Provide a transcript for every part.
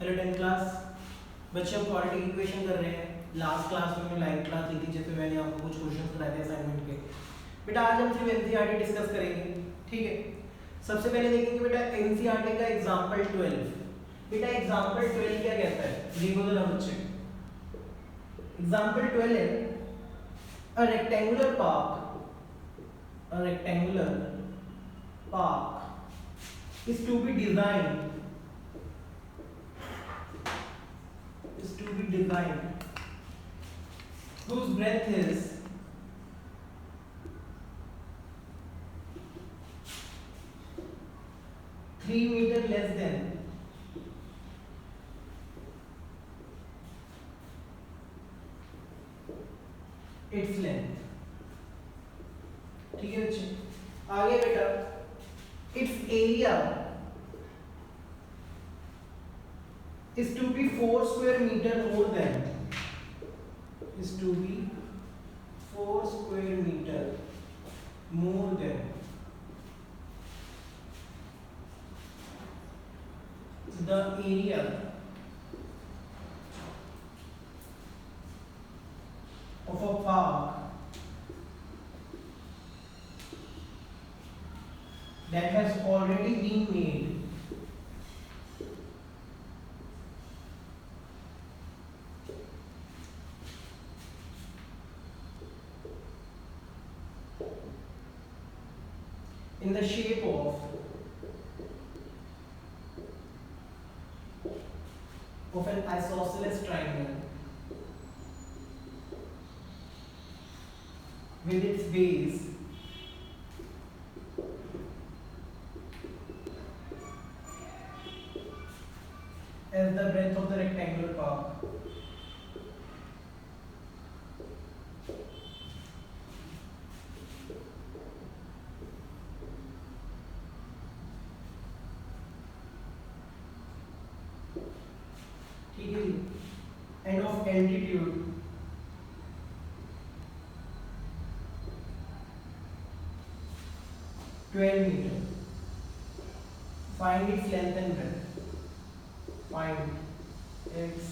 Hello 10th class बच्चे, हम quadratic equation कर रहे हैं। लास्ट क्लास में लाइव क्लास ली थी जिसमें मैंने आपको कुछ क्वेश्चन कराए थे असाइनमेंट के। बेटा आज हम सिर्फ एनसीईआरटी डिस्कस करेंगे, ठीक है। सबसे पहले देखेंगे बेटा एनसीईआरटी का एग्जांपल 12। बेटा एग्जांपल 12 क्या कहता है, देखो जरा बच्चे। एग्जांपल 12 है a rectangular park is to be designed whose breadth is 3 meter less than its length। ठीक है बच्चे, आगे बेटा its area is to be 4 square meter more than the area of a park that has already been made in the shape of an isosceles triangle with its base as the breadth of the rectangular park। ठीक है जी, and of altitude (12 meter). Find its length and breadth। Find its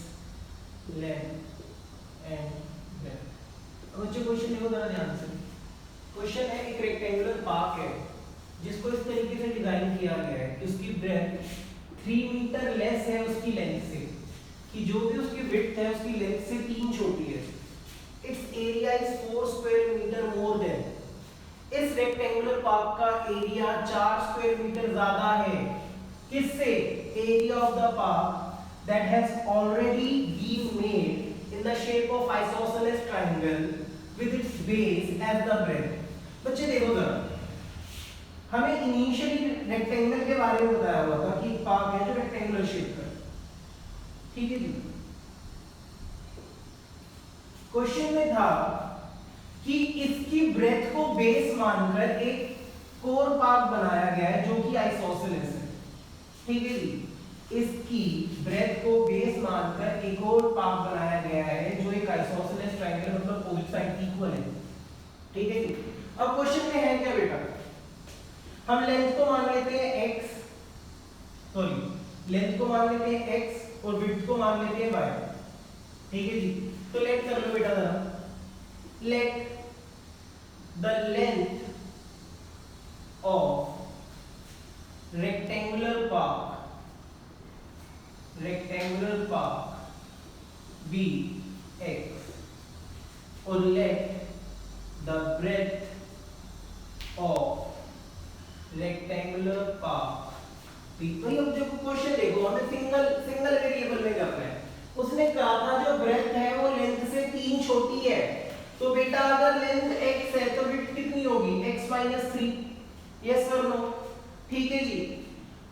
length and breadth। अब बच्चे question देखो जरा ध्यान से। Question है एक रेक्टेंगुलर पार्क है जिसको इस तरीके से डिजाइन किया गया है कि उसकी ब्रेथ 3 मीटर लेस है उसकी लेंथ से, कि जो भी उसकी विड्थ है उसकी लेंथ से 3 छोटी है। It's area is 4 square metre more than. इस रेक्टेंगुलर पार्क का एरिया 4 स्क्वायर मीटर ज्यादा है किससे? Area of the park that has already been made in the shape of isosceles triangle with its base as the breadth. बच्चे देखो जरा, हमें initially rectangle के बारे में बताया हुआ था कि पार्क है जो रेक्टेंगुलर शेप का, ठीक है जी। क्वेश्चन में था कि इसकी ब्रेथ को बेस मानकर एक कोर पार्क बनाया गया है जो कि आइसोसेलेस है, ठीक है जी। इसकी ब्रेथ को बेस मानकर एक और पार्क बनाया गया है जो एक आइसोसेलेस ट्रायंगल मतलब अपोजिट साइड इक्वल है, ठीक है जी। अब क्वेश्चन में है क्या बेटा, हम लेंथ को मान लेते हैं लेंथ को मान लेते हैं x और विड्थ को मान लेते हैं y, ठीक है जी। तो लेट कर लो बेटा जरा, let the length of rectangular park be x और let the breadth of rectangular park. भाई अब देखो क्वेश्चन देखो, हमें सिंगल वेरिएबल में करना है। उसने कहा था जो ब्रेथ है वो लेंथ से 3 छोटी है, तो बेटा अगर लेंथ x है तो विड्थ कितनी होगी? x - 3। यस और नो? ठीक है जी।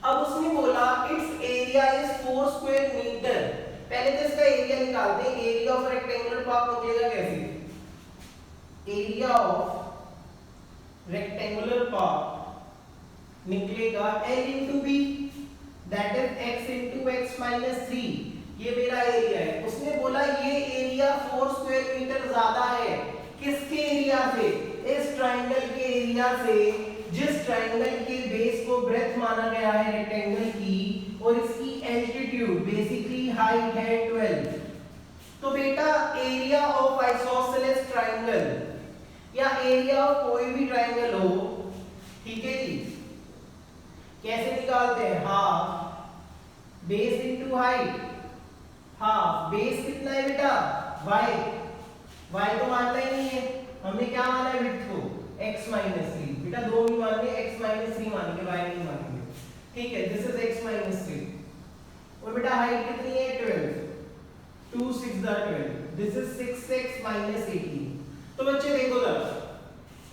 अब उसने बोला it's area is 4 square metre. पहले तो इसका एरिया निकालते हैं। एरिया ऑफ रेक्टेंगुलर पार्क निकलेगा कैसे? एरिया ऑफ रेक्टेंगुलर पार्क निकलेगा L into B, that is x into x minus 3। ये मेरा एरिया है। उसने बोला ये एरिया 4 स्क्वायर मीटर ज्यादा है किसके एरिया से? इस ट्रायंगल के एरिया से, जिस ट्रायंगल के बेस को ब्रेथ माना गया है रेक्टेंगल की, और इसकी एल्टीट्यूड बेसिकली हाइट है 12। तो बेटा एरिया ऑफ आइसोसेलेस ट्राइंगल या एरिया ऑफ कोई भी ट्राइंगल हो, ठीक है जी, कैसे निकालते हैं? Half base into height. Half base कितना है बेटा? y तो मानना ही नहीं है, हमने क्या माना है विड्थ को? x minus 3। बेटा दो भी मानेंगे, x माइनस 3 मानेंगे, y नहीं मानेंगे, ठीक है। दिस इज x माइनस 3 और बेटा हाइट कितनी है? 12। 2 6 12। This is 6x minus 18। तो बच्चे देखो जरा,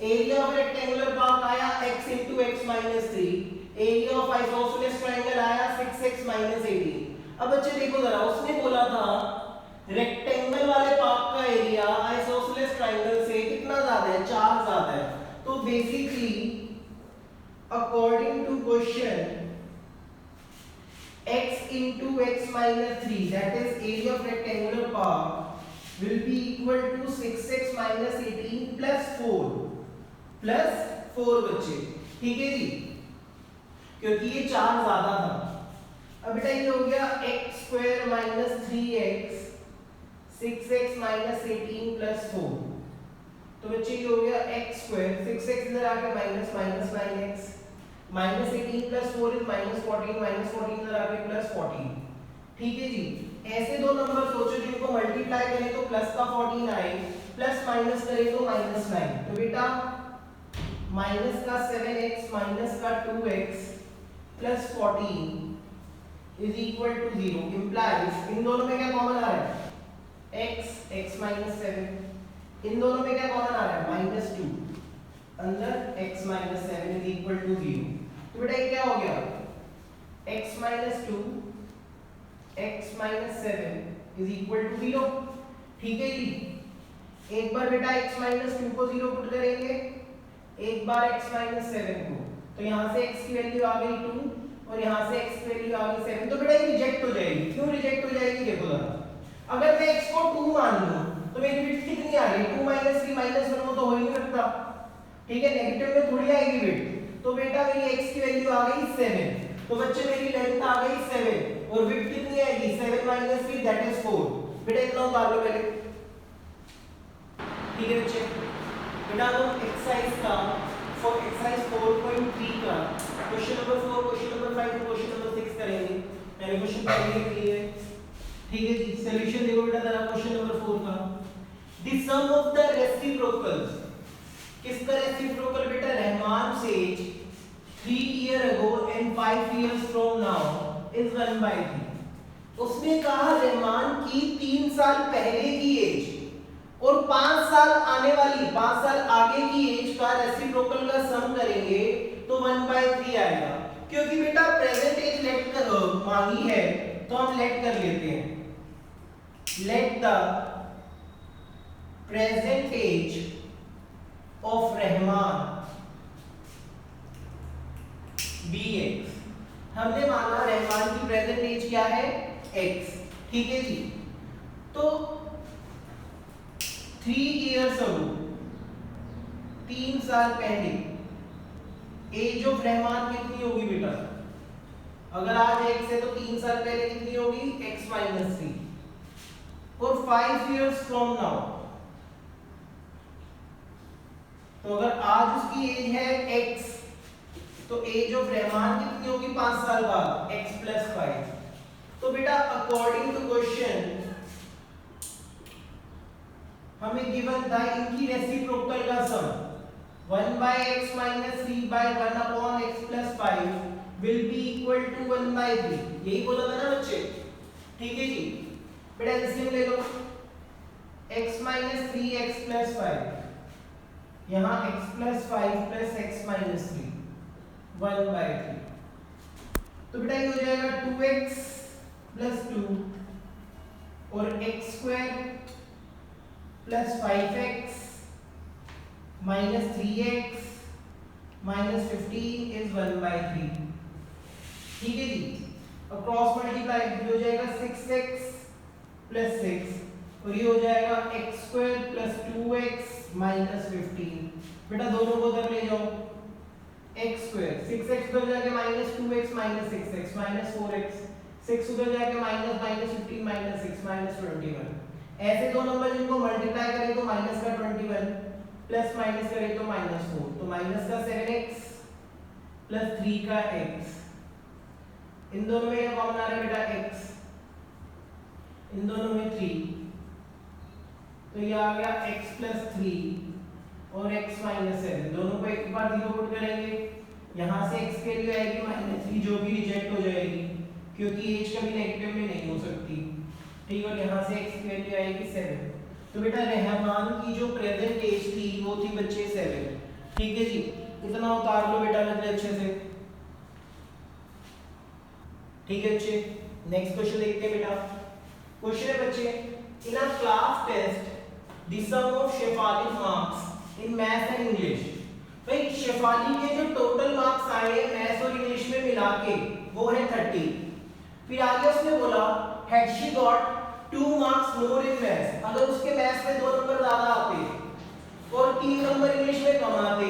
एरिया ऑफ रेक्टेंगुलर पार्क आया x into x minus 3, area of isosceles triangle आया 6x माइनस 18। अब बच्चे देखो जरा, उसने बोला था रेक्टेंगल वाले पार्क का एरिया आइसोसेलेस ट्रायंगल से कितना ज्यादा है? 4 ज्यादा है। तो basically according to question x into x minus 3, that is area of rectangular park, will be equal to 6x minus 18 plus 4 बच्चे, ठीक है जी, क्योंकि ये 4 ज्यादा था। अब बेटा ये हो गया x square minus 3x 6x minus 18 plus 4। तो बच्चे ये हो गया x square, 6x इधर आके minus 9x minus 18 plus 4 is minus 14, minus 14 इधर आके प्लस 14, ठीक है जी। ऐसे दो नंबर सोचो जिनको मल्टीप्लाई करें तो प्लस का 14 आए, प्लस माइनस करें तो माइनस 9। तो बेटा माइनस का 7x माइनस का 2x plus 14 is equal to 0, implies इन दोनों में क्या कॉमन आ रहा है? x minus 7। इन दोनों में क्या कॉमन आ रहा है? माइनस 2 अंदर x minus 7 is equal to 0। तो बेटा ये क्या हो गया? x minus 2 x minus 7 is equal to 0, ठीक है जी। एक बार बेटा x माइनस 2 को 0 पुट करेंगे, एक बार x माइनस 7 को, तो यहाँ से x की वैल्यू आ गई 2 और यहाँ से x की वैल्यू आ गई 7। तो बेटा ये रिजेक्ट हो जाएगी। क्यों रिजेक्ट हो जाएगी? देखो जरा, अगर मैं x को 2 मान लूं तो मेरी विड्थ कितनी आ रही? 2 माइनस 3 माइनस 1 वो तो हो ही नहीं सकता, ठीक है, नेगेटिव में थोड़ी आएगी विड्थ। तो बेटा मेरी x की वैल्यू आ गई 7, तो बच्चे मेरी लेंथ आ गई 7 और विड्थ कितनी आएगी? 7 माइनस 3 दैट इज 4। बेटा इतना उतार लो पहले, ठीक है बच्चे। बेटा हम एक्सरसाइज का फॉर एक्सरसाइज 4.3 का क्वेश्चन नंबर 4, क्वेश्चन नंबर 5 और क्वेश्चन नंबर 6 करेंगे। मैंने क्वेश्चन पहले लिख लिए, ठीक है जी। सॉल्यूशन देखो बेटा जरा क्वेश्चन नंबर 4 का, the sum of the reciprocals, किसका रेसिप्रोकल बेटा? Rahman says 3 years ago and 5 years from now is 1/3। उसने कहा रहमान की 3 साल पहले की एज और 5 साल आने वाली 5 साल आगे की एज का रेसिप्रोकल का सम करेंगे तो 1/3 आएगा। क्योंकि बेटा प्रेजेंट एज लेट कर मांगी है तो हम लेट कर लेते हैं, let the present age of Rahman bx। हमने माना रहमान की प्रेजेंट एज क्या है? x, ठीक है जी। तो 3 years ago 3 साल पहले एज ऑफ रहमान कितनी होगी बेटा? अगर आज x है तो 3 साल पहले कितनी होगी? x माइनस 3 और 5 years from now, तो अगर आज उसकी एज है x तो एज ऑफ रहमान कितनी होगी 5 साल बाद? x plus 5। तो बेटा अकॉर्डिंग टू क्वेश्चन हमें गिवन था इनकी रेसिप्रोकल का सम 1/x minus 3/1/x plus 5 will be equal to 1/3। यही बोला था ना बच्चे, ठीक है जी। बेटा एलसीएम ले लो, x minus 3x plus 5, यहाँ x plus 5 plus x minus 3 1/3। तो बेटा ये हो जाएगा 2x plus 2 और x square plus 5x minus 3x minus 15 is 1/3, ठीक है जी। और क्रॉस मल्टीप्लाई हो जाएगा 6x plus 6 और ये हो जाएगा x square plus 2x minus 15। बेटा दोनों को उधर ले जाओ, x square 6x उधर जाके minus 2x minus 6x minus 4x 6 उधर जाके माइनस माइनस 15 माइनस 6 माइनस 21। ऐसे दो नंबर जिनको मल्टीप्लाई करें तो माइनस का 21 प्लस माइनस करें तो माइनस 4, तो माइनस का 7x प्लस 3 का x, इन दोनों में क्या कॉमन आ रहा है बेटा x, इन दोनों में 3, तो ये आ गया x प्लस 3 और x माइनस 7, दोनों को एक बार जीरो पुट करेंगे, यहाँ से x की वैल्यू आएगी माइनस 3 जो भी रिजेक्ट हो जाएगी क्योंकि एज कभी नेगेटिव में नहीं हो सकती, ठीक है, और यहाँ से x की वैल्यू आएगी 7। तो बेटा रहमान की जो प्रेजेंट एज थी वो थी बच्चे 7, ठीक है जी, इतना उतार लो बेटा मुझे अच्छे से, ठीक है बच्चे। नेक्स्ट क्वेश्चन देखते हैं बेटा। क्वेश्चन है बच्चे, in a class test the sum of Shefali marks in math and English, भाई शेफाली के जो टोटल मार्क्स आए हैं मैथ्स और इंग्लिश में मिला के वो है 30। फिर आगे उसने बोला had she got 2 marks more in maths, अगर उसके मैथ्स में 2 नंबर ज्यादा आते और 3 नंबर इंग्लिश में कम आते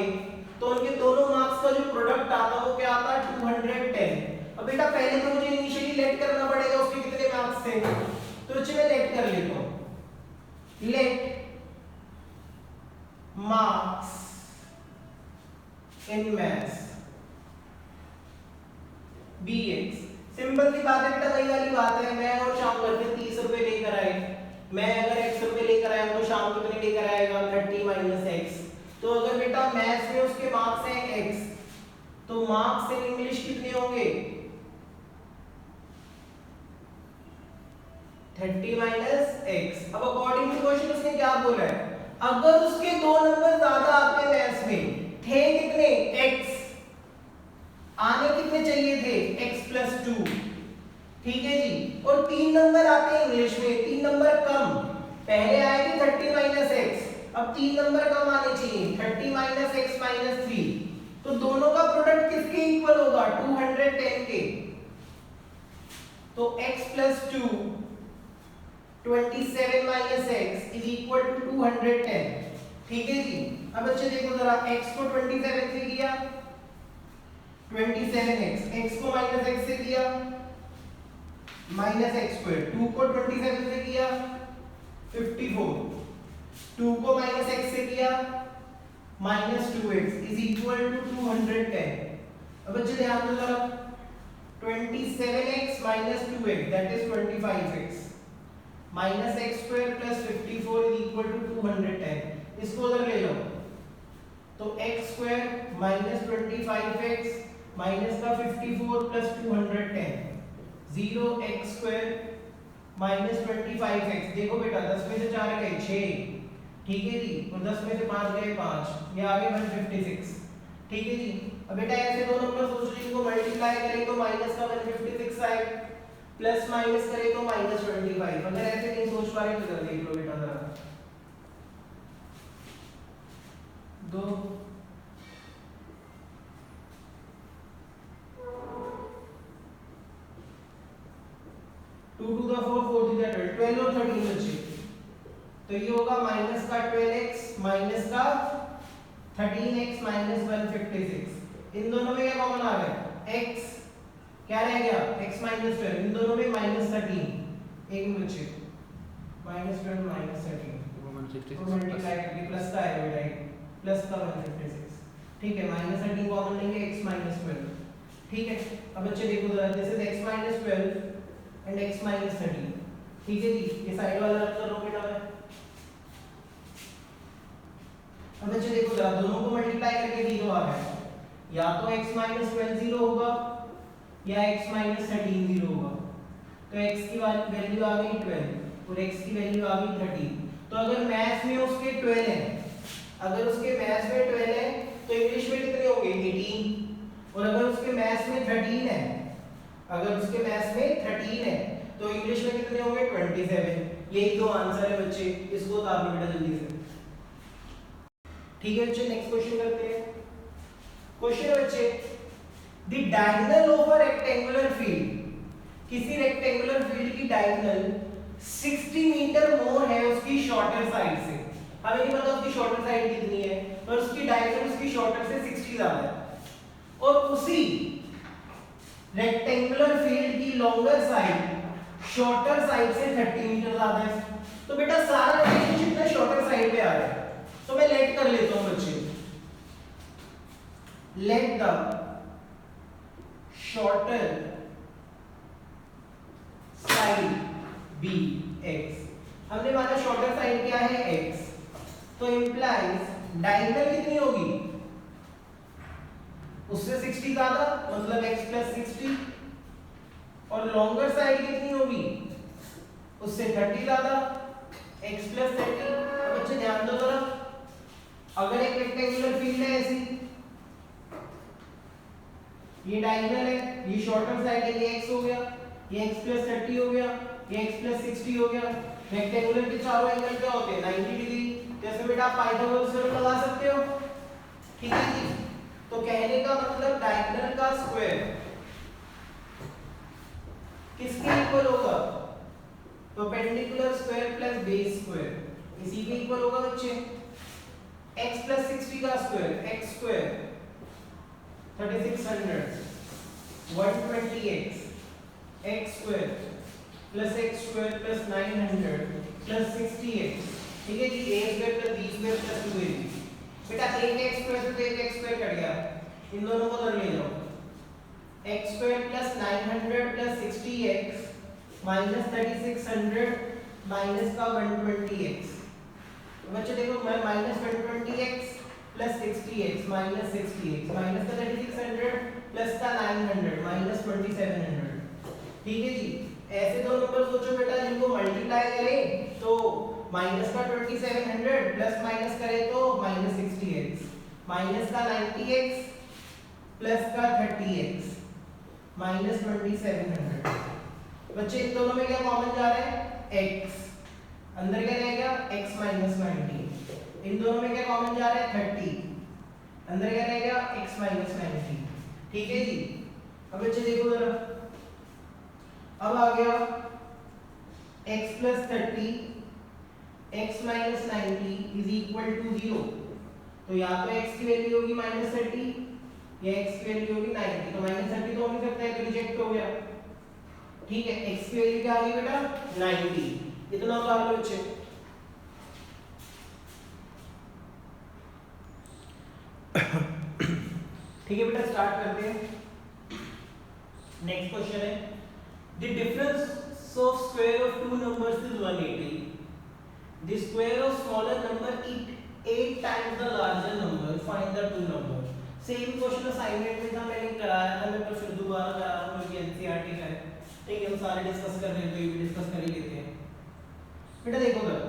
तो उनके दोनों मार्क्स का जो प्रोडक्ट आता वो क्या आता 210। अब बेटा पहले तो मुझे इनिशियली लेट करना पड़ेगा उसके कितने मार्क्स थे, तो चलिए मैं लेट कर लेता हूं, let marks in maths bx, simple सी बात है बेटा, वही वाली बात है, मैं और शाम करके 30 रुपए लेकर आए, मैं अगर x रुपए लेकर आया तो शाम कितने लेकर आएगा 30 माइनस x, तो अगर बेटा मैथ्स में उसके मार्क्स हैं x तो मार्क्स इन इंग्लिश कितने होंगे 30 माइनस x। अब अकॉर्डिंग टू क्वेश्चन उसने क्या बोला है, अगर उसके 2 नंबर ज्यादा आते मैथ्स में, थे कितने x, आने कितने चाहिए थे x प्लस 2, ठीक है जी, और 3 नंबर आते हैं इंग्लिश में, 3 नंबर कम, पहले आए थे 30 माइनस x, अब 3 नंबर कम आने चाहिए 30 माइनस x माइनस 3, तो दोनों का प्रोडक्ट किसके इक्वल होगा 210 के, तो x plus 2 27 minus x is equal to 210, ठीक है जी। अब बच्चे देखो जरा x को 27 से किया 27x, x को माइनस x से किया माइनस x स्क्वायर, 2 को 27 से किया 54, 2 को माइनस x से किया minus 2x is equal to 210। अब बच्चे ध्यान दो जरा 27x minus 2x that is 25x minus x square plus 54 is equal to 210, इसको उधर ले लो, तो x square minus 25x minus का 54 plus 210, 0x square minus 25x, देखो बेटा 10 में से 4 गए 6, ठीक है जी, और 10 में से 5 गए 5, ये आ गए 156, ठीक है जी। अब बेटा ऐसे दो नंबर सोच लो, इनको मल्टीप्लाई करें तो माइनस का 156 आए, प्लस माइनस करें तो माइनस 25, अगर ऐसे नहीं सोच पा रहे तो कर देख लो बेटा जरा, 2 2 to the 4 4 to the 12 और 13 बचे, तो ये होगा माइनस का 12x माइनस का 13x माइनस 156, इन दोनों में क्या कॉमन आ गया x, क्या रह गया x माइनस 12, इन दोनों में माइनस 13, एक में बचे माइनस 12 माइनस 13 और मल्टीप्लाई करके प्लस का आएगा बेटा, प्लस का 156, ठीक है, माइनस 13 कॉमन लेंगे x माइनस 12, ठीक है। अब बच्चे देखो जरा, this is x minus 12 and x minus 13, ठीक है जी, ये साइड वाला रख कर लो बेटा मैं। अब बच्चे देखो जरा, दोनों को मल्टीप्लाई करके 0 आ गया, या तो x माइनस 12 0 होगा या x माइनस 13 0 होगा, तो x की वैल्यू आ गई 12 और x की वैल्यू आ गई 13, तो अगर मैथ्स में उसके 12 है, अगर उसके मैथ्स में 12 है तो इंग्लिश में कितने होंगे 18, और अगर उसके मैथ्स में 13 है, अगर उसके मैथ्स में 13 है तो इंग्लिश में कितने होंगे 27, यही दो आंसर है बच्चे, इसको उतार लो बेटा जल्दी से, ठीक है बच्चे। नेक्स्ट क्वेश्चन करते हैं। क्वेश्चन है बच्चे, the diagonal of a rectangular field, किसी रेक्टेंगुलर फील्ड की डायगोनल 60 मीटर मोर है उसकी शॉर्टर साइड से, हमें नहीं पता उसकी शॉर्टर साइड कितनी है, पर उसकी डायगोनल उसकी शॉर्टर से 60 ज्यादा है, और उसी रेक्टेंगुलर फील्ड की लॉन्गर साइड शॉर्टर साइड से 30 मीटर ज्यादा है। तो बेटा सारा रिलेशनशिप ना शॉर्टर साइड पे आ रहा है, तो मैं लेट कर लेता हूं बच्चे, let the shorter side be x। हमने माना शॉर्टर साइड क्या है x, तो इंप्लाइज डायगोनल कितनी होगी उससे 60 ज्यादा, मतलब x प्लस 60, और लॉन्गर साइड कितनी होगी उससे 30 ज्यादा, x प्लस 30। अब बच्चे ध्यान दो जरा, अगर एक रेक्टेंगुलर फील्ड है ऐसी, ये डायगोनल है, ये शॉर्टर साइड है, ये x हो गया, ये x प्लस 30 हो गया, ये x प्लस 60 हो गया। रेक्टेंगुलर के चारों एंगल क्या होते हैं 90 डिग्री, जैसे बेटा आप पाइथागोरस थ्योरम लगा सकते हो, ठीक है जी। तो कहने का मतलब डायगोनल का स्क्वायर किसके इक्वल होगा, perpendicular square plus base square, इसी के इक्वल होगा बच्चे। x प्लस 60 का square x square 3600 120x, x square plus x square plus 900 plus 60x, ठीक है जी। a square plus b square plus 2ab। बेटा एक x स्क्वायर से तो एक x स्क्वायर कट गया, इन दोनों को उधर ले जाओ, x square plus 900 plus 60x minus 3600 minus का 120x। बच्चे देखो मैं minus 120x plus 60x minus 60x minus का 3600 प्लस का 900 माइनस 2700, ठीक है जी। ऐसे दो नंबर सोचो बेटा जिनको मल्टीप्लाई करें तो माइनस का 2700 प्लस माइनस करें तो माइनस 60x माइनस का 90x प्लस का 30x माइनस 2700। बच्चे इन दोनों में क्या कॉमन जा रहा है x, अंदर क्या रहेगा x माइनस 90, इन दोनों में क्या कॉमन जा रहा है 30, अंदर क्या रहेगा x माइनस 90, ठीक है जी। अब बच्चे देखो जरा, अब आ गया x plus 30 x minus 90 is equal to 0, तो या तो x की वैल्यू होगी माइनस 30 या x की वैल्यू होगी 90, तो माइनस 30 तो हो नहीं सकता है, तो रिजेक्ट हो गया, ठीक है। x की वैल्यू क्या आ गई बेटा 90, इतना उतार लो बच्चे। ठीक है बेटा स्टार्ट करते हैं। नेक्स्ट क्वेश्चन है the difference of square of two numbers is 180, the square of smaller number is 8 times the larger number, find the two number. Same question assignment में था, मैंने कराया था, मैं पर फिर दोबारा करा रहा हूं क्योंकि एनसीईआरटी का है, ठीक है। हम सारे डिस्कस कर रहे हैं तो ये भी डिस्कस कर ही लेते हैं। बेटा देखो कर,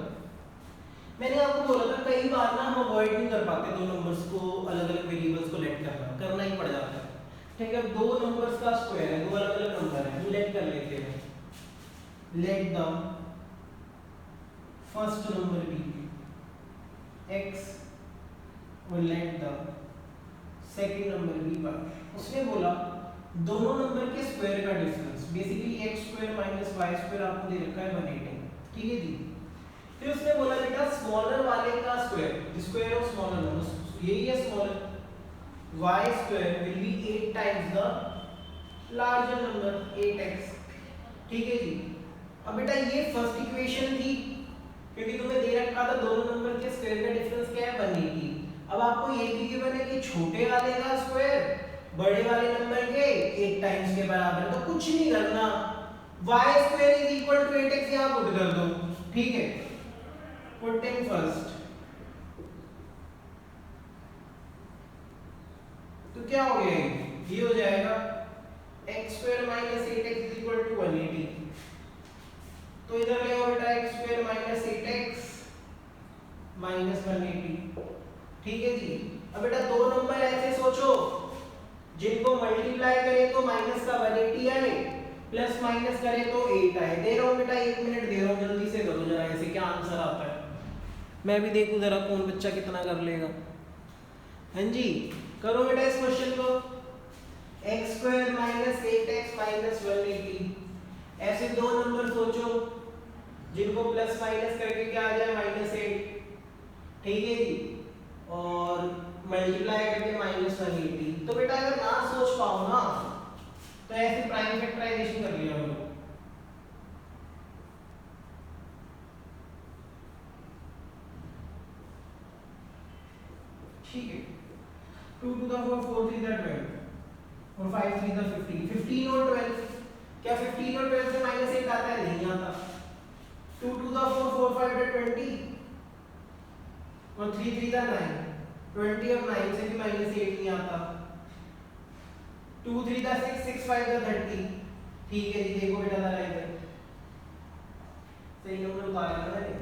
मैंने आपको बोला था कई बार ना हम अवॉइड नहीं कर पाते दो नंबर्स को, अलग अलग वेरिएबल्स को लेट करना ही पड़ जाता है, ठीक है। दो नंबर्स का स्क्वायर है, दो अलग अलग नंबर है, लेट कर लेते हैं। Let the first number be x और let the second number be y। उसने बोला दोनों नंबर के स्क्वायर का difference, basically x square minus y square आपको दे रखा है 180, ठीक है जी। फिर उसने बोला बेटा स्मॉलर वाले का square, square of smaller number, यही है smaller, y square will be 8 times the larger number 8x, ठीक है जी। अब बेटा ये फर्स्ट इक्वेशन थी, क्योंकि तुम्हें दे रखा था दोनों नंबर के स्क्वायर का डिफरेंस क्या है 180। अब आपको ये भी गिवन है कि छोटे वाले का स्क्वायर बड़े वाले नंबर के 8 टाइम्स के बराबर, तो कुछ नहीं करना, y square is equal to 8x यहां पुट कर दो, ठीक है। पुटिंग फर्स्ट, तो क्या हो गया ये हो जाएगा x square minus 8x is equal to 180, तो इधर ले आओ बेटा x square minus 8x minus 180, ठीक है जी। अब बेटा दो नंबर ऐसे सोचो जिनको मल्टीप्लाई करें तो माइनस का 180 आए, प्लस माइनस करें तो 8 आए। दे रहा हूं बेटा 1 मिनट दे रहा हूं, जल्दी से करो जरा, ऐसे क्या आंसर आता है मैं भी देखूं जरा कौन बच्चा कितना कर लेगा। हाँ जी करो बेटा इस क्वेश्चन को, x square minus 8x minus 180, ऐसे दो नंबर सोचो जिनको प्लस माइनस करके क्या आ जाए -8, ठीक है जी, और मल्टीप्लाई करके -180। तो बेटा अगर ना सोच पाओ ना तो ऐसे प्राइम फैक्टराइजेशन कर लिया हम लोग। ठीक है, 2 to the 4, 4 3 the 12 और 5 3 the 15, 15 और 12, क्या 15 और 12 से -8 आता है? नहीं आता। 2 to the 4, 4 5 the 20 और 3 3 the 9, 20 और 9 से भी -8 नहीं आता। 2 3 the 6, 6 5 the 30। ठीक है जी, देखो बेटा जरा इधर सही नंबर उतारा है मैंने।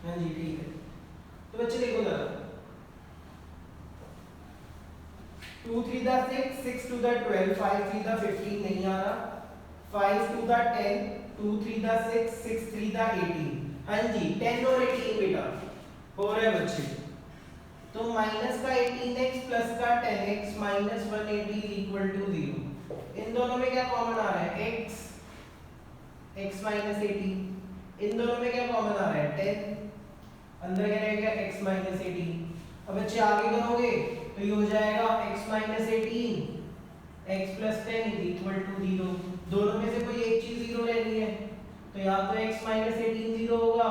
हाँ जी ठीक है, तो बच्चे देखो जरा, 2 3 the 6, 6 2 the 12, 5 3 the 15 नहीं आ रहा, 5 2 the 10, 2 3 the 6, 6 3 the 18। हाँ जी 10 और 18 बेटा हो रहा है बच्चे। तो माइनस का 18x प्लस का 10x माइनस 180 इक्वल टू 0। इन दोनों में क्या कॉमन आ रहा है? x, x minus 18। इन दोनों में क्या कॉमन आ रहा है? 10। अंदर क्या रहेगा? x minus 18। अब बच्चे आगे करोगे तो ये हो जाएगा x minus 18 x plus 10 is equal to 0। दोनों में से कोई एक चीज 0 रहनी है, तो या तो x माइनस 18 0 होगा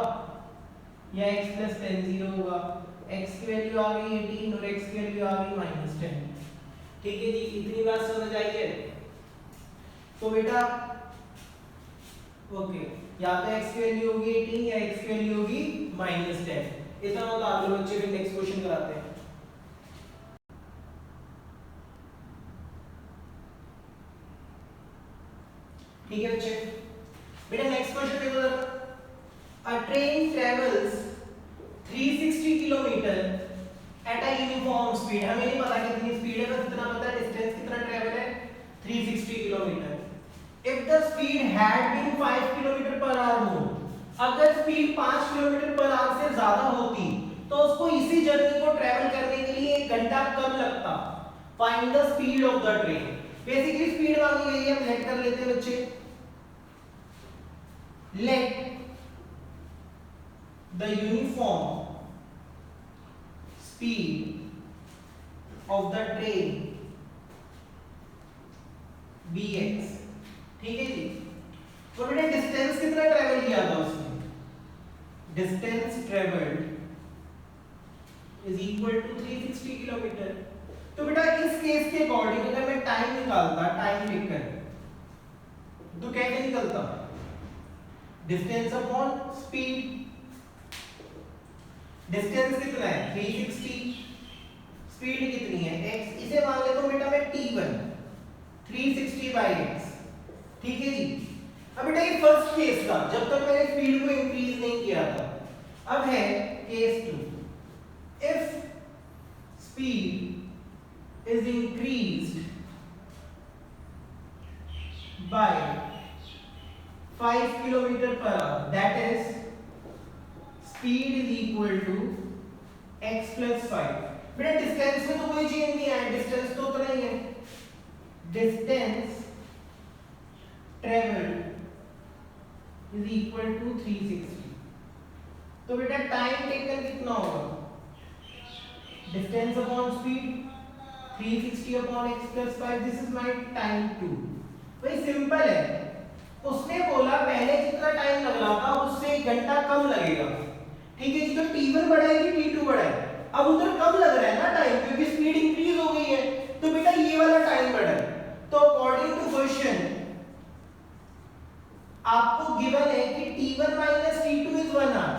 या x प्लस 10 0 होगा। x की वैल्यू आ गई 18 और x की वैल्यू आ गई माइनस 10। ठीक है जी, इतनी बात समझ आई है? तो बेटा ओके, या तो x की वैल्यू होगी 18 या x की वैल्यू होगी माइनस 10। इतना बता दो बच्चे, फिर नेक्स्ट क्वेश्चन कराते हैं। ठीक है बच्चे, बेटा नेक्स्ट क्वेश्चन देखो जरा। अ train travels 360 kilometre at a uniform speed. हमें नहीं पता कितनी स्पीड है, बस इतना पता है डिस्टेंस कितना ट्रेवल है, 360 kilometre. If the speed had been 5 kilometre per hour more, अगर स्पीड 5 किलोमीटर पर आवर से ज्यादा होती तो उसको इसी जर्नी को ट्रैवल करने के लिए 1 घंटा कम लगता। Find the speed of the train. Basically speed मांगी गई है, हम लेट कर लेते हैं बच्चे। Let the uniform speed of the train bx। ठीक है जी, तो बेटा डिस्टेंस कितना ट्रेवल किया था उसने? Distance travelled is equal to 360 kilometre. तो बेटा इस केस के अकॉर्डिंग अगर मैं टाइम निकालता, टाइम लिखकर, तो कैसे निकलता? Distance upon speed. डिस्टेंस कितना है? 360। स्पीड कितनी है? x। इसे मान लेता हूं बेटा मैं t1, 360 बाई x। ठीक है जी। अब बेटा ये फर्स्ट केस था, जब तक मैंने स्पीड को इंक्रीज नहीं किया था। अब है case 2। If speed is increased by 5 kilometre per hour, that is speed is equal to x plus 5। बेटा डिस्टेंस में तो कोई चेंज नहीं आया, डिस्टेंस तो उतना ही है। Distance travelled is equal to 360। तो बेटा टाइम टेकन कितना होगा? Distance upon speed 360 upon x plus 5, this is my time 2। भाई सिंपल है, उसने बोला पहले जितना टाइम लग रहा था उससे 1 घंटा कम लगेगा। ठीक है जी, तो t1 बड़ा है कि t2 बड़ा है? अब उधर कम लग रहा है ना टाइम, क्योंकि स्पीड इंक्रीज हो गई है, तो बेटा ये वाला टाइम बड़ा है। तो अकॉर्डिंग टू क्वेश्चन आपको गिवन है कि t1 माइनस t2 is 1 hour,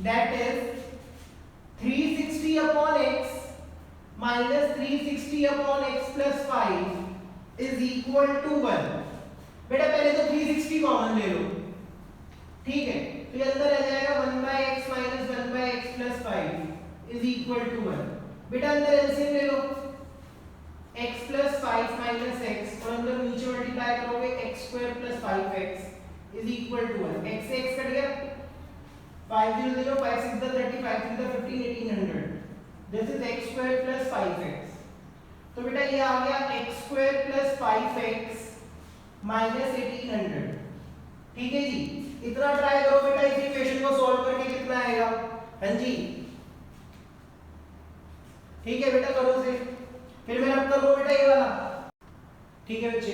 that is 360 upon x minus 360 upon x plus 5 is equal to 1। बेटा पहले तो 360 कॉमन ले लो। ठीक है, तो ये अंदर आ जाएगा 1 by x minus 1 by x plus 5 is equal to 1। बेटा अंदर एलसीएम ले लो, x plus 5 minus x, और अंदर नीचे मल्टीप्लाई करोगे x square plus 5x is equal to 1। x से x कट गया, 5 0 0, 5 6 30, 5 3 15, 1800। This is x square plus 5x। तो बेटा ये आ गया x square plus 5x minus 1800। ठीक है जी, इतना ट्राई करो बेटा, इस इक्वेशन को सॉल्व करके कितना आएगा? हाँ जी ठीक है बेटा, करो इसे। फिर मैं अब कर लो बेटा ये वाला। ठीक है बच्चे,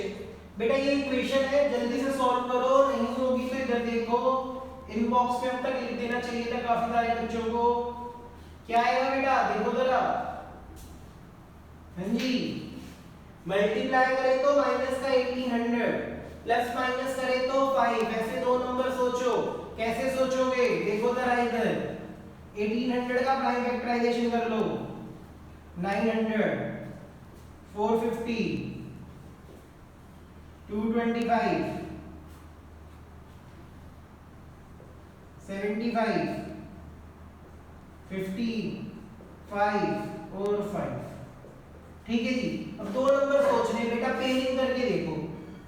बेटा ये इक्वेशन है, जल्दी से सॉल्व करो, नहीं होगी तो इधर देखो, इनबॉक्स में अब तक लिख देना चाहिए था काफी सारे बच्चों को। क्या आएगा बेटा, देखो जरा। हाँ जी, मल्टीप्लाई करें तो माइनस का 1800, प्लस माइनस करें तो 5, ऐसे दो नंबर सोचो, कैसे सोचोगे, देखो जरा इधर। 1800 का प्राइम फैक्टराइजेशन कर लो, 900, 450, 225, 75, 15, 5 और 5। ठीक है जी, अब दो नंबर सोचने बेटा, पेयरिंग करके देखो।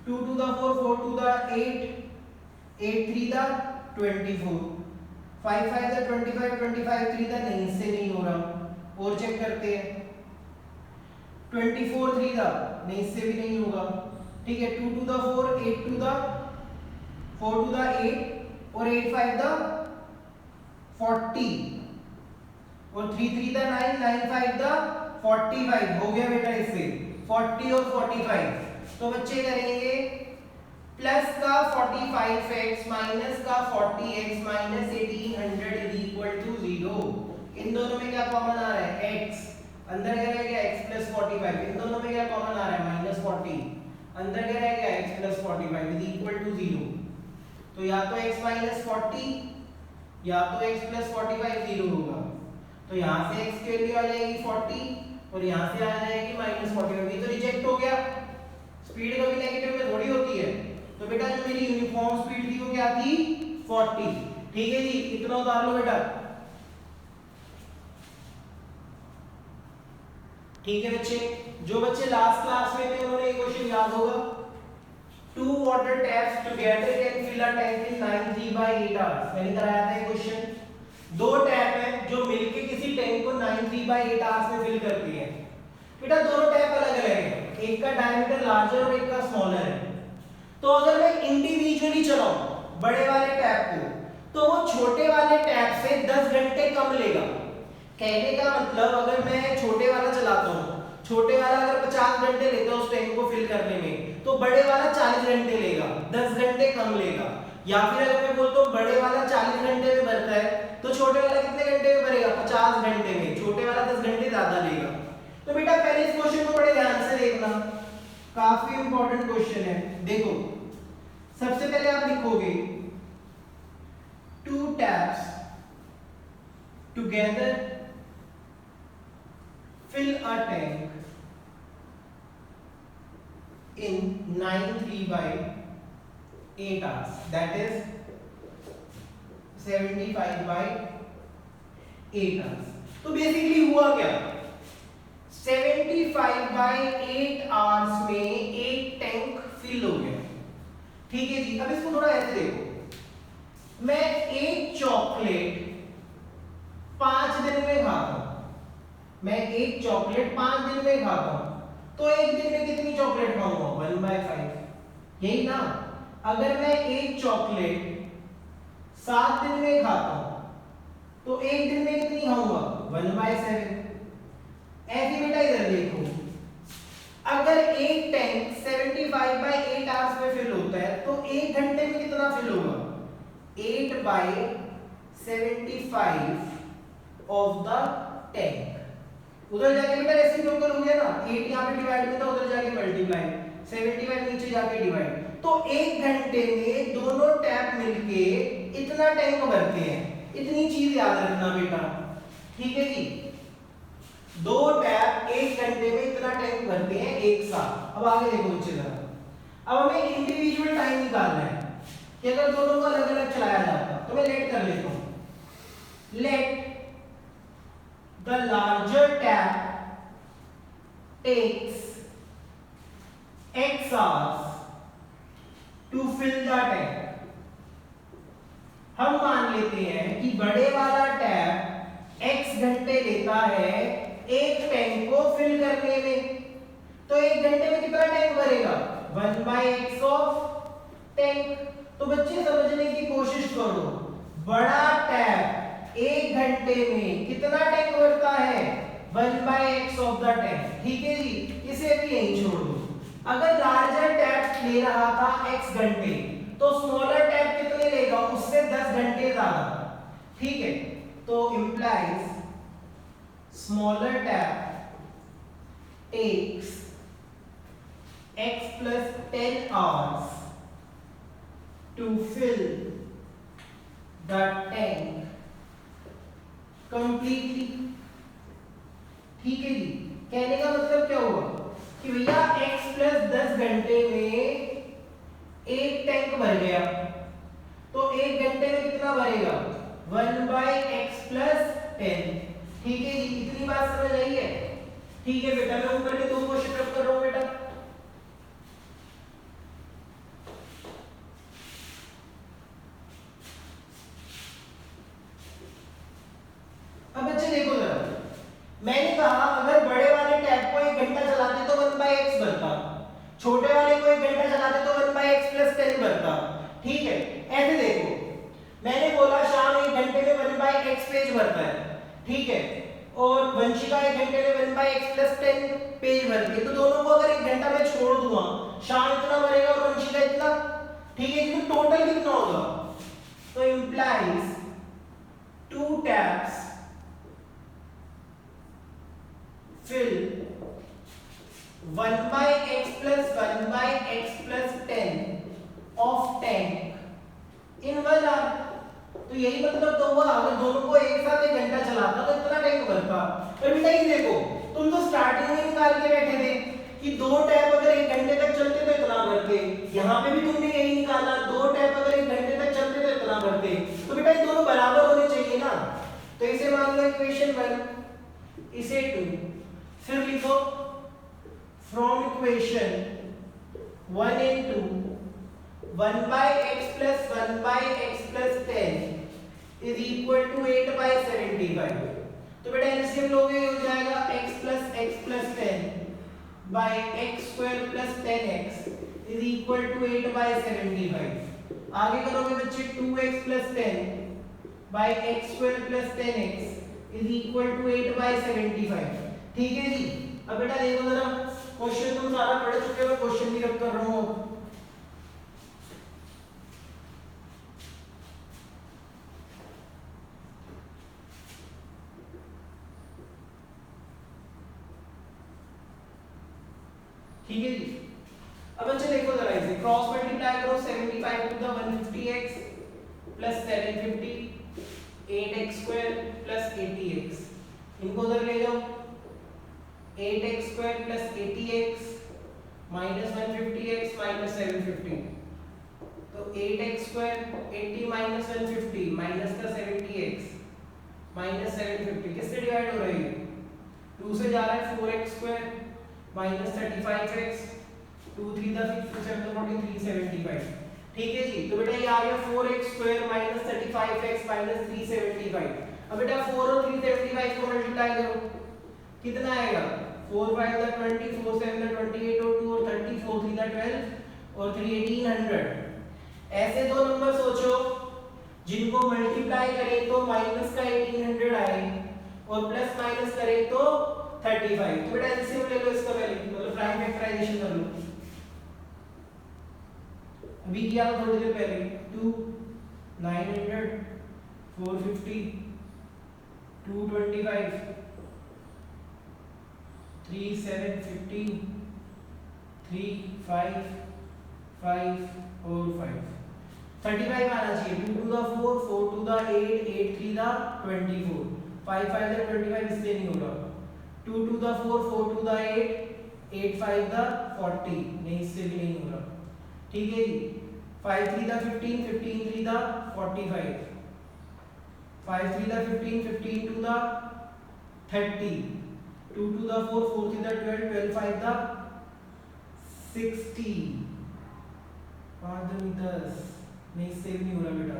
2 to the 4, 4 to the 8, 8 3 the 24, 5 5 the 25, 25 3 the, नहीं इससे नहीं हो रहा, और चेक करते हैं। 24 3 the, नहीं इससे भी नहीं होगा। ठीक है, 2 to the 4, 8 to the 4 to the 8 और 8 5 the 40 और 3 3 the 9, 9 5 the 45। हो गया बेटा इससे 40 और 45। तो बच्चे करेंगे प्लस का 45x माइनस का 40x minus 1800 is equal to 0। इन दोनों में क्या कॉमन आ रहा है, x, अंदर क्या रहेगा x प्लस 45, इन दोनों में क्या कॉमन आ रहा है, माइनस 40, अंदर क्या रहेगा x plus 45 is equal to 0। तो या तो x माइनस 40 या तो x प्लस 45 0 होगा। तो यहाँ से x की वैल्यू आ जाएगी 40 और यहाँ से आ जाएगी माइनस 45, ये तो रिजेक्ट हो गया। स्पीड कभी नेगेटिव में थोड़ी होती है। तो बेटा जो मेरी यूनिफॉर्म स्पीड थी वो क्या थी, 40। ठीक है जी, इतना उतार लो बेटा। ठीक है बच्चे, जो बच्चे लास्ट क्लास में थे उन्होंने ये क्वेश्चन याद होगा। 2 water taps together can fill a tank in 9 3/8 hours। मैंने कराया था ये क्वेश्चन। दो टैप हैं जो मिलके किसी टैंक को 9 3/8 hours में फिल करती हैं। बेटा दोनों टैप अलग अलग हैं, एक का डायमीटर लार्जर और एक का स्मॉलर है। तो अगर मैं इंडिविजुअली चलाऊं बड़े वाले टैप को, तो वो छोटे वाले टैप से 10 घंटे कम लेगा। कहने का मतलब अगर मैं छोटे वाला चलाता हूँ, छोटे वाला अगर 50 घंटे लेता है उस टैंक को फिल करने में, तो बड़े वाला 40 घंटे लेगा, 10 घंटे कम लेगा। या फिर अगर मैं बोलता हूँ बड़े वाला 40 घंटे में भरता है, तो छोटे वाला कितने घंटे में भरेगा, 50 घंटे में, छोटे वाला 10 घंटे ज्यादा लेगा। तो बेटा पहले इस क्वेश्चन को बड़े ध्यान से देखना, काफी इंपॉर्टेंट क्वेश्चन है। देखो सबसे पहले आप लिखोगे 2 taps together fill a tank in 9 3/8 hours, that is 75/8 hours। तो बेसिकली हुआ क्या, 75/8 आवर्स में एक टैंक फिल हो गया। ठीक है जी, अब इसको थोड़ा ऐसे देखो, मैं एक चॉकलेट 5 दिन में खाता हूं, मैं एक चॉकलेट 5 दिन में खाता हूं, तो एक दिन में कितनी चॉकलेट खाऊंगा, 1/5, यही ना। अगर मैं एक चॉकलेट 7 दिन में खाता हूं, तो एक दिन में कितनी खाऊंगा, 1/7। ऐसे बेटा इधर देखो, अगर एक टैंक 75/8 आवर्स में फिल होता है, तो एक घंटे में कितना फिल होगा, 8/75 ऑफ द टैंक। उधर जाके बेटा रेसिप्रोकल हो गया ना, 8 यहाँ पे डिवाइड में था, उधर जाके मल्टीप्लाई, 75 नीचे जाके डिवाइड। तो एक घंटे में दोनों टैप मिलके इतना टैंक भरते हैं। इतनी चीज याद रखना बेटा, ठीक है जी। दो टैप एक घंटे में इतना टैंक भरते हैं एक साथ। अब आगे देखो बच्चे जरा, अब हमें इंडिविजुअल टाइम निकालना है कि अगर दोनों को अलग अलग चलाया जाता, तो मैं लेट कर लेता हूं। Let the larger tap takes x hours to fill the tank. हम मान लेते हैं कि बड़े वाला टैप x घंटे लेता है एक टैंक को फिल करने में, तो एक घंटे में कितना टैंक भरेगा, 1/x ऑफ टैंक। तो बच्चे समझने की कोशिश करो, बड़ा टैप एक घंटे में कितना टैंक भरता है, 1/x ऑफ द टैंक। ठीक है जी, इसे भी यहीं छोड़ दो। अगर लार्जर टैप ले रहा था x घंटे तो स्मॉलर टैप कितने लेगा, उससे 10 घंटे ज्यादा, ठीक है। तो implies smaller tap takes x plus 10 hours to fill the tank completely, ठीक है जी। कहने का मतलब क्या हुआ कि भैया x plus 10 घंटे में एक टैंक भर गया, तो एक घंटे में कितना भरेगा 1/x plus 10, ठीक है जी। इतनी बात समझ आई है, ठीक है बेटा। मैं ऊपर के दो क्वेश्चन रब कर रहा हूं बेटा। अब बच्चे देखो जरा, मैंने कहा अगर बड़े वाले टैप को 1 घंटा चलाते तो 1/x बनता, छोटे वाले को 1 घंटा चलाते तो 1/x plus 10 बनता, ठीक है। ऐसे देखो, मैंने बोला शाम 1 घंटे में 1/x पेज भरता है, ठीक है, और वंशिका 1 घंटे में 1/x plus 10 पेज भरती है, तो दोनों को अगर 1 घंटा में छोड़ दूंगा, शाम इतना भरेगा और वंशिका इतना, ठीक है। इसमें टोटल कितना होगा, तो implies 2 taps fill 1/x plus 1/x plus 10 of tank in 1 hour। तो यही मतलब तो हुआ, अगर दोनों को एक साथ 1 घंटा चलाता तो इतना टैंक भरता। पर बेटा ये देखो, तुम तो स्टार्टिंग में निकाल के बैठे थे कि 2 टैप अगर 1 घंटे तक चलते तो इतना भरते, यहाँ पे भी तुमने यही निकाला 2 टैप अगर 1 घंटे तक चलते तो इतना भरते। तो बेटा ये दोनों बराबर होने चाहिए ना, तो इसे मान लो इक्वेशन 1, इसे 2, फिर लिखो from equation 1 and 2 1/x plus 1/x plus 10 is equal to 8/75। तो बेटा एलसीएम लोगे हो जाएगा x plus x plus 10 by x square plus 10x is equal to 8/75। आगे करोगे बच्चे 2x plus 10 by x square plus 10x is equal to 8/75, ठीक है जी। अब बेटा देखो जरा, क्वेश्चन तुम सारा पढ़ चुके हो, क्वेश्चन भी रब कर रहा हूं। ठीक है जी। अब बच्चे देखो जरा, इसे क्रॉस मल्टीप्लाई करो, 75 to the 150x plus 750 8x square plus 80x, इनको उधर ले जाओ, 8x square plus 80x minus 150x minus 750, तो 8x square 80 minus 150 minus का 70x minus 750 किससे डिवाइड हो रही है, 2 से जा रहा है, 4x square minus 35x 2 3 the 6 7 43 75, ठीक है जी। तो बेटा ये आ गया 4x square minus 35x minus 375। अब बेटा 4 और 375 को मल्टीप्लाई करो, कितना आएगा, 4 5 the 20 4 7 the 28 और 2 और 30 4 3 the 12 और 3 1800। ऐसे दो नंबर सोचो जिनको मल्टीप्लाई करें तो माइनस का 1800 आए और प्लस माइनस करें तो 35। तो बेटा एलसीएम ले लो इसका पहले, मतलब प्राइम फैक्टराइजेशन कर लो। अभी किया था थोड़ी देर पहले, 2 900 450 225 3 7 15 3 5 5 और 5 35 आना चाहिए। 2 to the 4 4 to the 8 8 3 the 24 5 5 the 25 इसलिए नहीं होगा। 2 to the 4 4 to the 8 8 5 the 40 नहीं, इससे भी नहीं होगा, ठीक है जी। 5 3 the 15 15 3 the 45 5 3 the 15 15 to the 30 2 to the 4 4 3 the 12 12 5 the 60 5 2 10 नहीं, इससे भी नहीं हो रहा बेटा।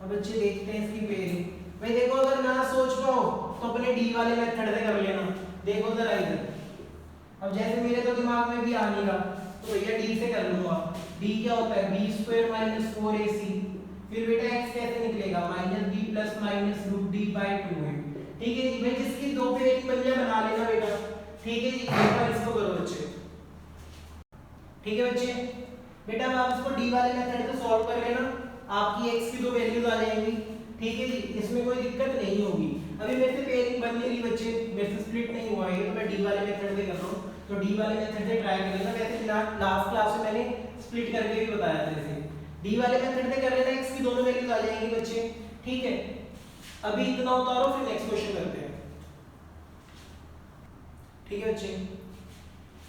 अब बच्चे देखते हैं इसकी पेयरिंग। भाई देखो, अगर ना सोच पाओ तो अपने डी वाले मेथड से कर लेना। देखो जरा इधर, अब जैसे मेरे तो दिमाग में भी आ नहीं रहा तो भैया डी से कर लूंगा। डी क्या होता है, बी स्क्वायर माइनस 4ac, फिर बेटा x कैसे निकलेगा, minus B plus minus root D by 2 है, ठीक है जी। भाई जिसकी दो पेयरिंग बन जाए बना लेना बेटा, ठीक है जी। एक बार इसको करो बच्चे। ठीक है बच्चे, बेटा अब आप इसको डी वाले मेथड से सॉल्व कर लेना, आपकी x की दो वैल्यूज आ जाएंगी। ठीक है जी, इसमें कोई दिक्कत नहीं होगी। अभी मेरे से पेयरिंग बन नहीं रही बच्चे, मेरे से स्प्लिट नहीं हुआ है, तो मैं डी वाले मेथड से कर रहा हूँ, तो डी वाले मेथड से ट्राई कर लेना। वैसे लास्ट क्लास में मैंने स्प्लिट करके भी बताया था, जैसे डी वाले मेथड से कर लेना, x की दोनों वैल्यूज आ जाएंगी बच्चे। ठीक है, अभी इतना उतारो, फिर नेक्स्ट क्वेश्चन करते हैं। ठीक है बच्चे,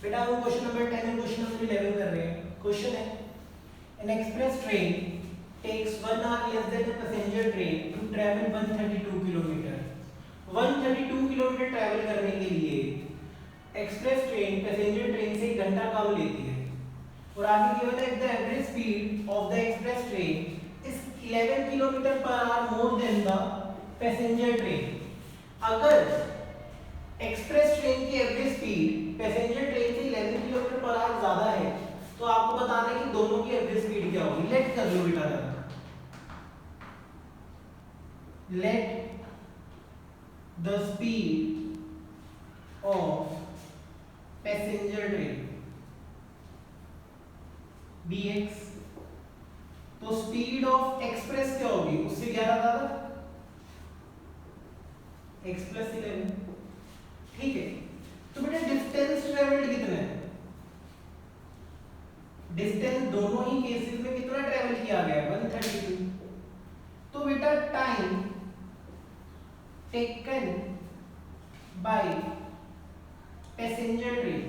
बेटा हम क्वेश्चन नंबर 10 और क्वेश्चन नंबर 11 कर रहे हैं। क्वेश्चन है, an express train takes 1 hour less than a passenger train to travel 132 kilometre. 132 kilometre travel करने के लिए एक्सप्रेस ट्रेन पैसेंजर ट्रेन से 1 घंटा कम लेती है। और आगे गिवन है the average speed of the express train is 11 kilometre per hour more than the passenger train. अगर एक्सप्रेस ट्रेन की एवरेज स्पीड पैसेंजर ट्रेन से 11 किलोमीटर पर आवर ज्यादा है, तो आपको बताना है कि दोनों की एवरेज स्पीड क्या होगी। लेट कर लो बेटा, let the speed of passenger train be X, तो स्पीड ऑफ एक्सप्रेस क्या होगी, उससे 11 ज्यादा, x प्लस 11। ठीक है, तो बेटा डिस्टेंस ट्रेवल्ड कितना है, डिस्टेंस दोनों ही केसेस में कितना ट्रेवल किया गया है, 132। तो बेटा time taken by passenger train,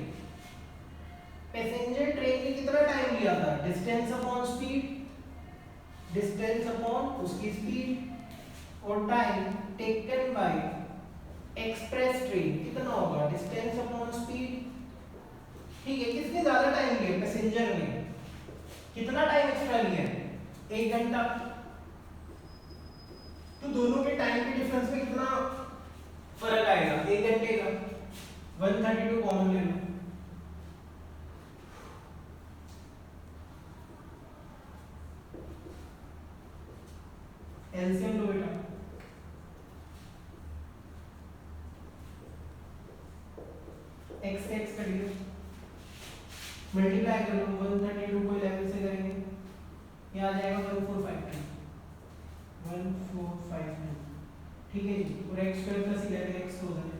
passenger train ने कितना टाइम लिया था, distance upon speed, distance upon उसकी स्पीड, और time taken by express train कितना होगा, डिस्टेंस अपॉन स्पीड। ठीक है, किसने ज्यादा टाइम लिया, पैसेंजर ने। कितना टाइम एक्स्ट्रा लिया, 1 घंटा। तो दोनों के टाइम के डिफरेंस में कितना फर्क आएगा, 1 घंटे का। 132 कॉमन ले लो, एलसीएम लो बेटा, x से x करिए, मल्टीप्लाई कर लो, 132 को 11 से करेंगे, ये आ जाएगा 1452, 1452। ठीक है जी, और x स्क्वायर प्लस 11x हो जाएगा।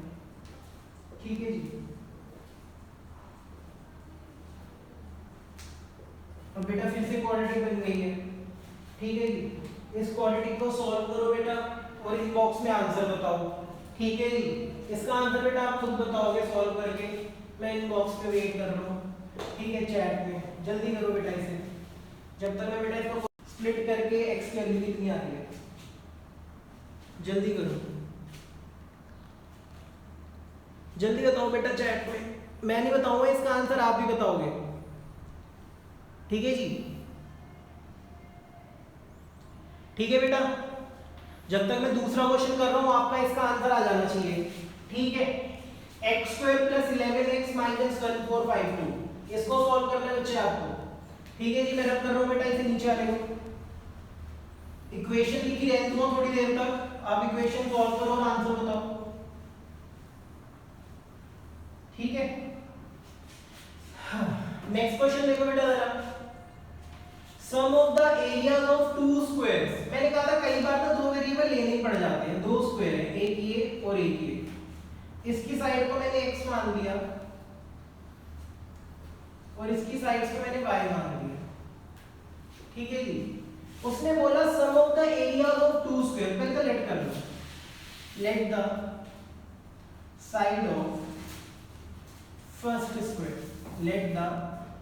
ठीक है जी, अब बेटा फिर से क्वाड्रेटिक बन गई है। ठीक है जी, इस क्वाड्रेटिक को सॉल्व करो बेटा, और इस बॉक्स में आंसर बताओ। ठीक है जी, इसका आंसर बेटा आप खुद बताओगे सॉल्व करके, मैं इन बॉक्स पे वेट कर रहा हूँ। ठीक है, चैट में जल्दी करो बेटा इसे, जब तक मैं बेटा इसको स्प्लिट करके x की वैल्यू कितनी आ रही है, जल्दी करो, जल्दी बताओ बेटा चैट में, मैं नहीं बताऊंगा इसका आंसर, आप भी बताओगे। ठीक है जी, ठीक है बेटा, जब तक मैं दूसरा क्वेश्चन कर रहा हूं आपका इसका आंसर आ जाना चाहिए। ठीक है, x square plus 11x minus 1452, इसको सॉल्व करना है बच्चे आपको। ठीक है जी, मैं रब कर रहा हूं बेटा इसे नीचे आने को, इक्वेशन लिखी रहती हूं थोड़ी देर तक, आप इक्वेशन सॉल्व करो और आंसर बताओ। ठीक है, नेक्स्ट क्वेश्चन देखो बेटा जरा, sum of the areas of two squares. मैंने कहा था कई बार ना दो वेरिएबल लेने ही पड़ जाते हैं, दो स्क्वायर है, एक ये और एक ये, इसकी साइड को मैंने x मान लिया और इसकी साइड को मैंने y मान लिया। ठीक है जी, उसने बोला sum of the areas of two square, पहले तो लेट कर लो, let the side of first square, let the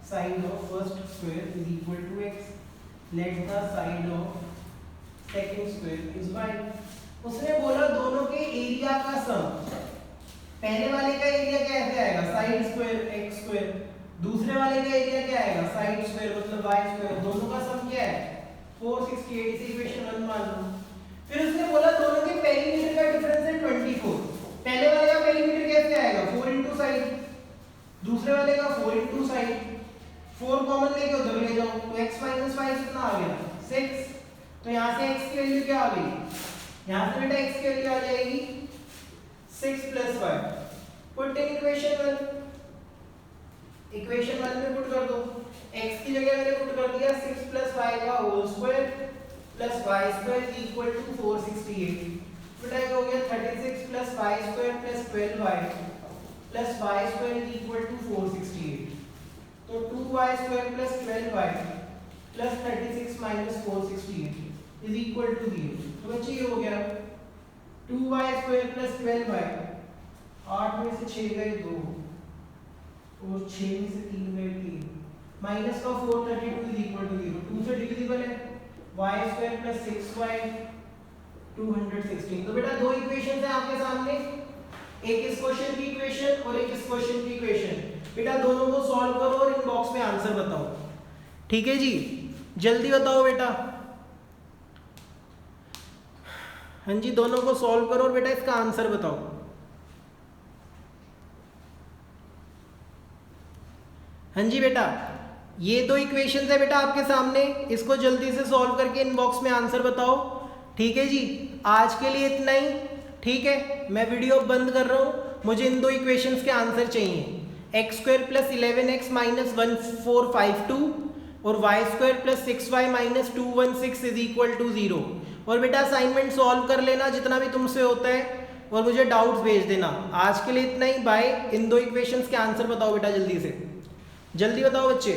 side of first square is equal to x, let the side of second square is y। उसने बोला दोनों के area का सम, पहले वाले का एरिया कैसे आएगा, साइड स्क्वायर x स्क्वायर, दूसरे वाले का एरिया क्या आएगा, साइड स्क्वायर मतलब y स्क्वायर, दोनों का सम क्या है 468, इसे इक्वेशन 1 मान लो। फिर उसने बोला दोनों के पेरीमीटर का डिफरेंस है 24, पहले वाले का पेरीमीटर कैसे आएगा 4 इनटू साइड, दूसरे वाले का 4 इनटू साइड, 4 कॉमन लेके उधर ले जाओ, तो x माइनस वाई कितना आ गया 6। तो यहाँ से x की वैल्यू क्या आ गई, यहाँ से बेटा x की वैल्यू आ जाएगी 6 plus Y. Put in equation 1, equation 1 में पुट कर दो, x की जगह मैंने पुट कर दिया 6 प्लस 5 का whole square plus y square equal to 468। बेटा ये हो गया 36 plus 5 square plus 12y plus y square equal to 468। तो 2y square plus 12y plus 36 minus 468 is equal to 0। तो बच्चे ये हो गया 2y स्क्वायर प्लस 12y, 8 में से 6 गए 2 और 6 में से 3 गए 3, माइनस का 432 इज इक्वल टू 0। 2 से डिविजिबल है, y स्क्वायर प्लस 6y 216। तो बेटा दो इक्वेशन है आपके सामने, एक इस क्वेश्चन की इक्वेशन और एक इस क्वेश्चन की इक्वेशन। बेटा दोनों को सॉल्व करो और इनबॉक्स में आंसर बताओ, ठीक है जी, जल्दी बताओ बेटा। हाँ जी, दोनों को सॉल्व करो और बेटा इसका आंसर बताओ। हाँ जी बेटा, ये दो इक्वेशंस है बेटा आपके सामने, इसको जल्दी से सॉल्व करके इनबॉक्स में आंसर बताओ, ठीक है जी। आज के लिए इतना ही, ठीक है, मैं वीडियो बंद कर रहा हूँ। मुझे इन दो इक्वेशंस के आंसर चाहिए, x square plus 11x minus 1452 और Y square plus 6y minus 216 is equal to 0। और बेटा असाइनमेंट सॉल्व कर लेना जितना भी तुमसे होता है और मुझे डाउट्स भेज देना। आज के लिए इतना ही, बाय। इन दो इक्वेशंस के आंसर बताओ बेटा जल्दी से, जल्दी बताओ बच्चे।